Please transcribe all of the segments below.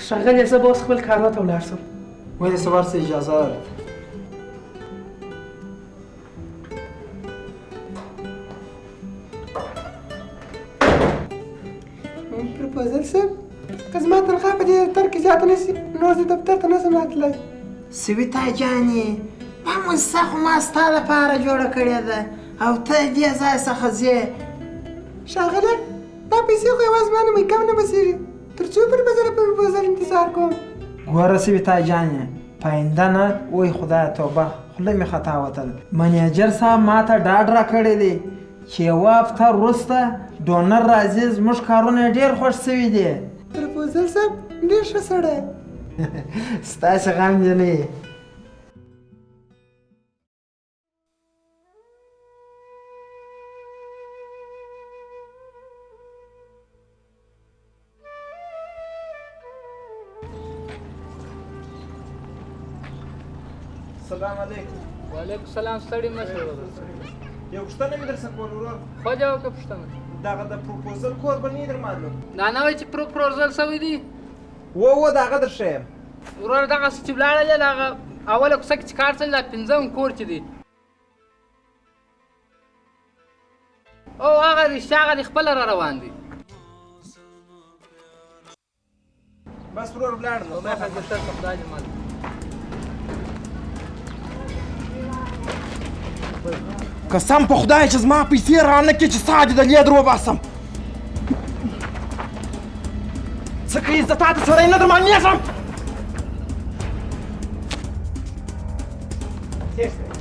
ښاغلی زه به اوس خپل کاروا ته ولاړ شم. ولې څه ورته اجازه ده؟ پروپوزل صاحب که زما تنخواه په دې دفتر کې زیاته نه شي نور زه دفتر ته نشم راتلی. سویتا جانې دا موسسه خو ما ستا لپاره جوړه کړې ده او ته دې ځای څخه ځې. ښاغلی دا پیسې خو یوازې زما نه کم نه بسېږي تر څو پورې به زه د پروپوزل انتظار کوم؟ ګوره سویتا جانې پاینده نه وای خدایه توبه خوله مې خطا وتل. منیجر صاحب ما ته ډاډ راکړی دی چې یوه هفته وروسته ډونر راځي زموږ کارونه یې ډېر خوښ سوي دي. پروپوزل صاحب ډېر ښه سړی. ستاسې غم دې نه وي. السلام علیکم. وعلیکم السلام. ستړي مه شئ ورور. یو پوښتنه مې درڅخه کول ورور. خو جواب وکړه پوښتنه. دغه د پروپوزل کور به نه در معلوم. دا نه وایي چې پروپوزل شوی دی؟ و دغه در ښیم. ورور دغسې چې ولاړلې د هغه اوله کوڅه کې چې کار څلي دا پنځم کور چې دی. او هغه رښتیا هغه دې خپله را روان دی. بس ورور ولاړ نو. خدای ښایسته کړه خدای دې مل. قسم په خدای چې زما پیسې رانه کړي چې ستا دې د لیدر وباسم. څه کوي زه تا ته سړی نه درمانېږم.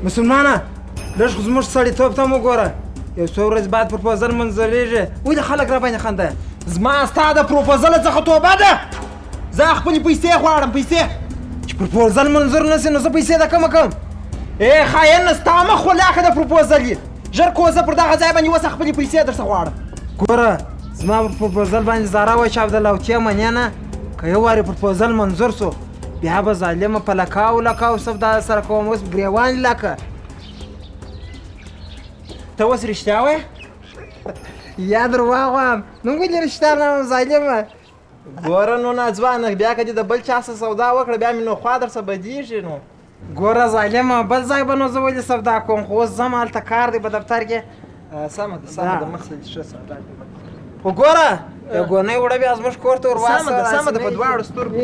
مسلمانه لږ خو زموږ سړیتوب ته م وګوره. یو څو ورځې بعد پروپوزل منظورېږي ولې خلک را باندې خنده. زما ستا د پروپوزل څخه توبه ده. زه خپلې پیسې غواړم پیسې. چې پروپوزل منظور نه سي نو زه پیسې د کومه کوم؟ ای خاین ستا مخ ولاکه د پروپوزل یې. ژر کوزه پر دغه ځای باندې اوس خپلې پیسې درڅخه غواړم. ګوره زما پر پروپوزل باندې زاره وایي چې عبدالله منې نه که یو وارې پروپوزل منظور سو بیا به ظالمه په لکاو لکاو سودا سره کوم اوس ګریوان لکه. ته اوس رښتیا وایې؟ یا درواغ وایم نو ولې رښتیا نه وایم ظالمه. ګوره نو ناځوانه بیا که دې د بل چا سره سودا وکړه بیا مې نو خوا در څه بدېږي نو. ګوره ظالمه بل ځای به نو زه ولې سودا کوم خو اوس ځم هلته کار دی په دفتر کې. سمه ده سمه ده مخ دې ښه سودا خو ګوره یو ګونۍ وړه بیا زموږ کور ته ور واسه. سمه ده په دواړو سترګو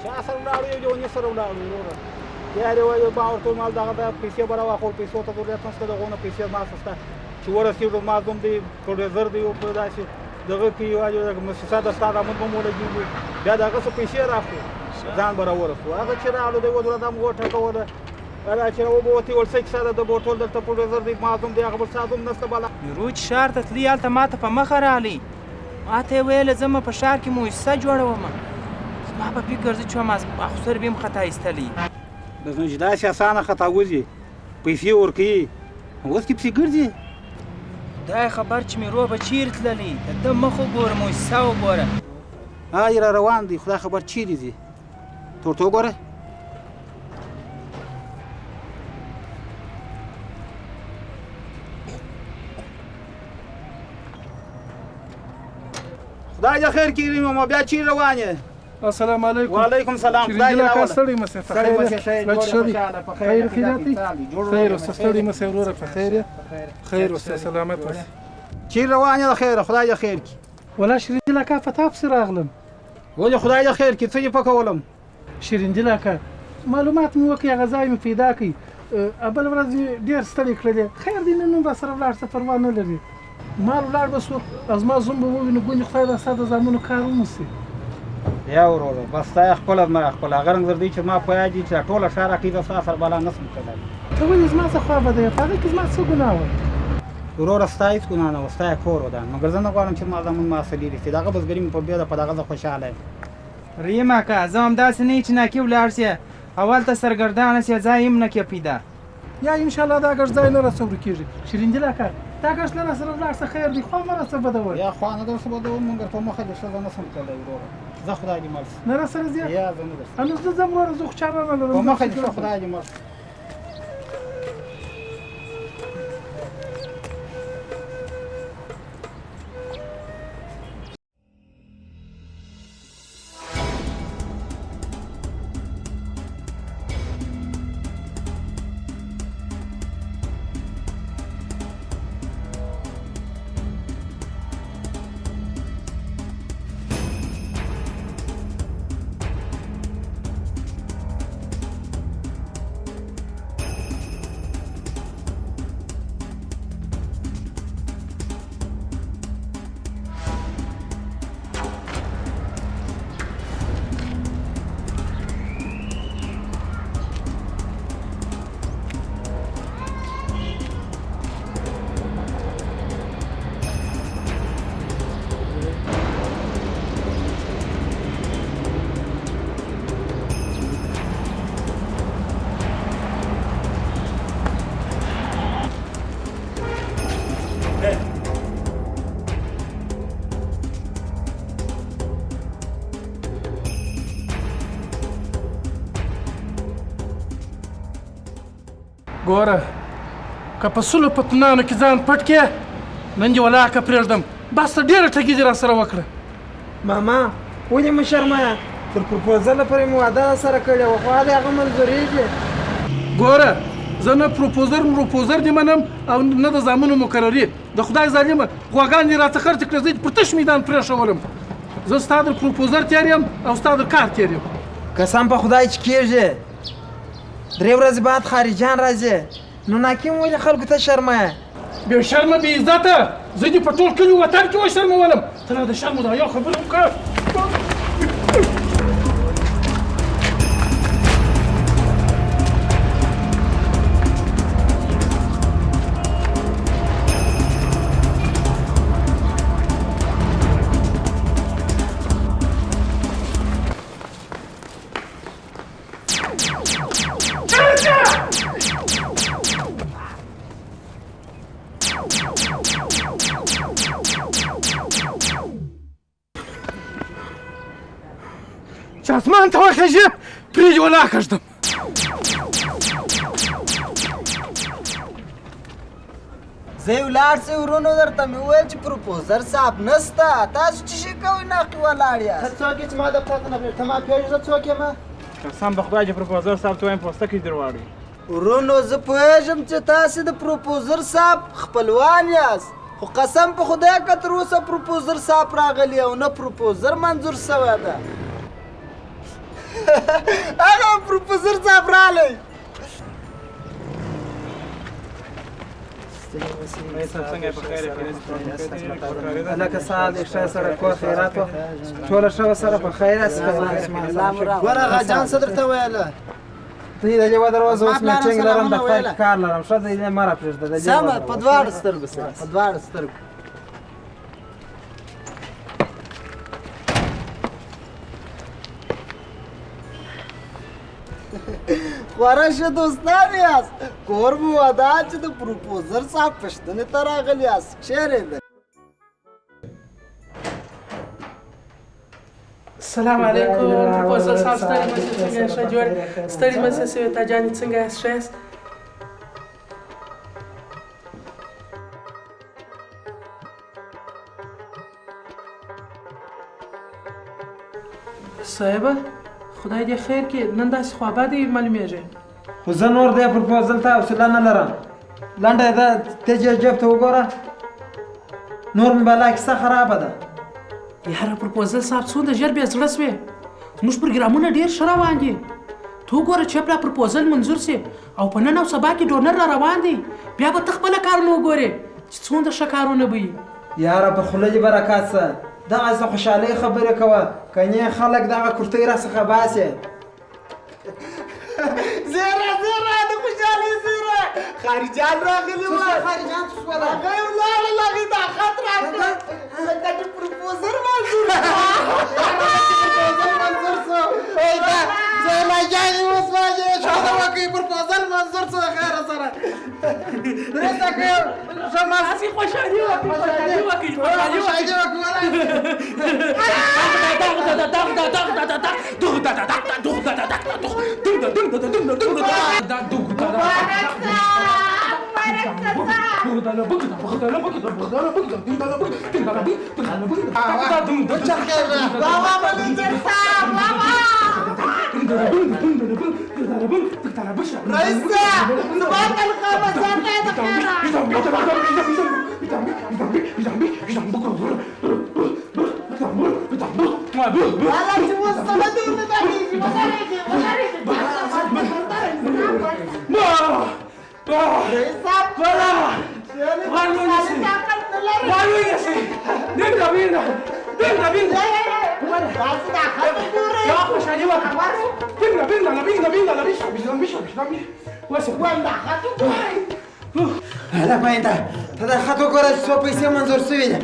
چا سره ولاړو یو لیوني سره ولاړو وروره. بیا دې وایي ما ورته ویل دغه د پیسې به راواخلو پیسو ته ضرورت نشته د هغو نه پیسې ما شته چې ورسېږو ما دوم دی پروډیوسر دی او په داسې دغه کې یوازې دغه موسسه ده ستا دامن به مو ولګېږي بیا د هغه څه پیسې راکړو ځان به راورسو. هغه چې راغلو دی وځره دا مو وټکوله دا چې راوبوتې وړسۍ کیسه ده د بوټول دلته پروډیوسر دی ما دوم دی هغه بل چا دوم نشته بله. میرو چې ښار ته تلي هلته ما ته په مخه راغلی ما ته یې ویله ځه په ښار کې موسسه جوړوم. زما په فکر زه چې وم اخسر بیم خطا ایستلی. چې داسې اسانه خطا وځي پیسې ورکوي اوس کې پسې ګرځي. دا خبر چې میرو به چیرې تللی د ده مخ وګوره موسسه وګوره. هاي را روان دی خدای خبر چیرې ځي ته وګوره. خدای دې خیر کړي ماما بیا چیرې روان یې؟ السلام علیکم. وعلیکم السلام. خدای دې راوړه. ستړي مشه په خیر خیراتي خیر اوسه ستړي مشه وروره په خیر خیر اوسه سلامت اوسه. چیرې روان یې د خیره خدای دې خیر کړي. ولا شیرین لکه په تا پسې راغلم. ولې خدای دې خیر کړي څه یې پکولم؟ شیرین لکه معلومات مې وکړي هغه ځای مې پیدا کړي بل ورځ ډېر ستړي کړلې خیر دی نن به سره ولاړ څه پروا نه لري. مال ولاړ به سو زما زوم به ووینو ګونې خدای دا ستا د زامنو کار ونیسي. یا وروره بس ستا خپله زما خپله هغه رنګ در دی چې ما په یاد دي چې ټوله ښار عقیده ستا سره بلا نشم کړلی. ته ولې زما څه خوا بده یې په هغه کې زما څه ګناه وه؟ وروره ستا هېڅ ګناه نه وه ستا یې کور وده مګر زه نه غواړم چې زما زامن ما څه لرې شي د هغه بزګري مې په بیا ده په دغه زه خوشحاله یم. ریم اکا زه همداسې نه یې چې ناکي ولاړ سې اول ته سرګردانه سې ځای هم نه کې پیدا. یا انشاءالله دا ګټ ځای نه راڅورو کېږي. شیرین دي لکه دا ګټ له راسره ولاړ څه خیر دی خوا مه راڅه بدوئ. یا خوا نه درڅه بدوم مګر په مخه دې ښه زه نشم تللی وروره زه خدای دې مړ شي. نه راسره ځې؟ یا زه نه درځم. نو زه ځم وروره زه خو چاره نه لرم. په مخه دې ښه خدای دې مړ شي. ګوره که په سلو پتنانو کې ځان پټ کې نن دې ولاکه پرېږدم بس ته ډېره ټګي دې راسره وکړه ماما ولې مه شرمایه تر پروپوزل پورې مو واده سره کړې وه خو هلې هغه منظورېږي ګوره زه نه پروپوزر دې منم او نه د زامنو مقررې د خدای ظالمه غواګان دې راته خرڅ کړه زه دې پر تش میدان پرېښولم زه ستا د پروپوزر تېر یم او ستا د کار تېر یم قسم په خدای چې کېږي 3 ورځې بعد خارجیان راځي نو ناکیم ولې خلکو ته شرمایه بې شرمه بې عزته زه دې په ټول کلي وطن کې وشرمولم ته را د شرمو دا یو خبره وکړه چې اسمان ته وخېژي پرې دې ولاکږدم زه یې ولاړ سئ ورونو درته مې وویل چې پروپوزر صاحب نسته تاسو څه شي کوئ ناقې ولاړ یاست ته څوک یې چې ما دفتر ته نه پرېږدې ته ما پوهېږې زه څوک یم قسم په خدای چې پروپوزر صاحب ته وایم پوستکی در واړوي ورونو زه پوهېږم چې تاسې د پروپوزر صاحب خپلوان یاست خو قسم په خدای که تر اوسه پروپوزر صاحب راغلی او نه پروپوزر منظور سوی ده هغه پروفیسور صاحب راغلی هلکه سهار دې ښه سره کور خیرات وه ټوله ښه سره په خیر است ګوره هغه جان څه درته ویله ته یې د یوه دروازه اوس میټینګ لرم دفتر کې کار لرم ښه دی دې مه راپرېږده سمه په دواړو سترګو سره په دواړو سترګو خورا ښه دوستان یاست کور مو ودان چې د پروپوزر صاحب پوښتنې ته راغلي یاست چیرې ده السلام علیکم پروپوزر صاحب ستړي مه شئ څنګه ښه جوړ ستړي مه شئ سویتا جانې څنګه یاست ښه یاست صاحبه خدای دې خیر کړي نن داسې خوابدی معلومیږي خو زه نور دې پروپوزل ته حوصله نه لرم لنډه ده ته جیب ته وګوره نور مې بلا کیسه خرابه ده یاره پروپوزل صاحب څومره ژر بې زړه سوې زموږ پروګرامونه ډېر ښه روان دي ته وګوره چې پرا پروپوزل منظور سي او په نن او سبا کې ډونر را روان دي بیا به ته خپله کارونه وګورې چې څومره ښه کارونه به وي یاره په خوله دې برکات شه دغسې خوشحالۍ خبرې کوه کنې خلک دغه کورتۍ راڅخه باسې زیره د خوشحالۍ زیره خارجیان راغلي وه خارجیان څه شول هغه یې ولاړل هغې دا خط راکړه ځکه چې پروپوزر منظور زولاجانې اوس واجې چاته وکړي پروپوزل منظور څه خیره سره درېته که هسې خوشحالي وکړي رئیس صاحب زما تنخواه به ساته د خیره والا چې اوس سمه دې نه دغېږي رئیس صاحب تاسې دا خط وګورئ وایم دا خط وګورئ هله پاینده ته دا خط وګوره چې څو پیسې منظور شوي دي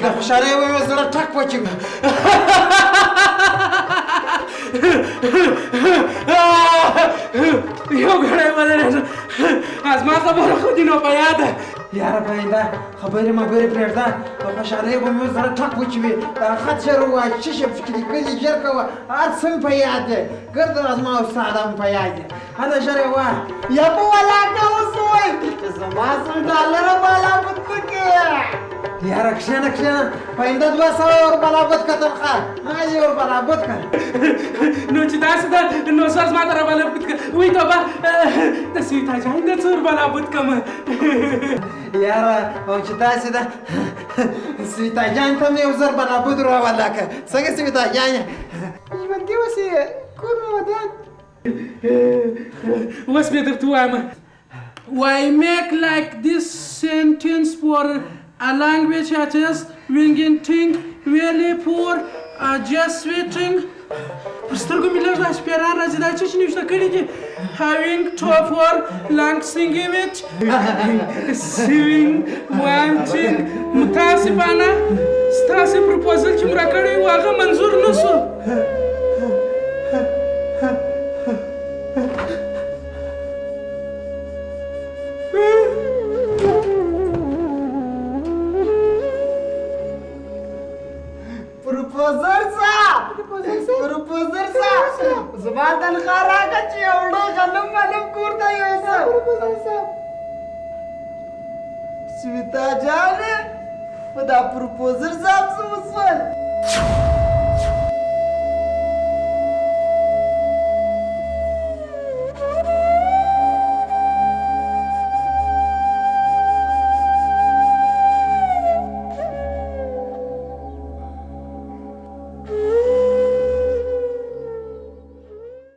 د خوشحالۍ ومې زړه ټک وچې یو ګړی ولرېږه زما خبره خو دې نو په یاده یاره پاینده خبرې مبرې پرېږده د خوشحالۍ به مې سره ټک وچوي دا خط ژر ووایه څه شی پکې لیکلي ژر کوه هر څه مې په یاد دی ګرده زما استاده مې په یاد دی هله ژر یې ووایه یا په ولاکه اوس ووایي چې زما سل ډالره بلابود پکې یاره کښېنه کښېنه پاینده 200 ور بلابود که تنخواه ما دې ور بلابود که نو چې داسې ده نو سر زما ته رابلابود که وایي توبه د سویتا جان نه څه ور بلابود کړمه یاره او چې داسې ده سویتا جان ته مې یو زر بلابود راوله که څنګه سویتا جانې ژوندي اوسې کور مې ودان اوس بیا درته وایم Why make like this sentence for a language that is winging really poor just waiting پر سترګو مې لږ داسې پیران راځي دا څه چې نوشته کړي دي having to for lang singing it singing wanting متاسفانه ستاسې پروپوزل چې مو راکړی و هغه منظور نه سو پروپوزر صاحب زما تنخواه راکړه چې یو ډو غنم ولم کور ته یوسم سویتا جانې په دا پروپوزر صاحب څه وسول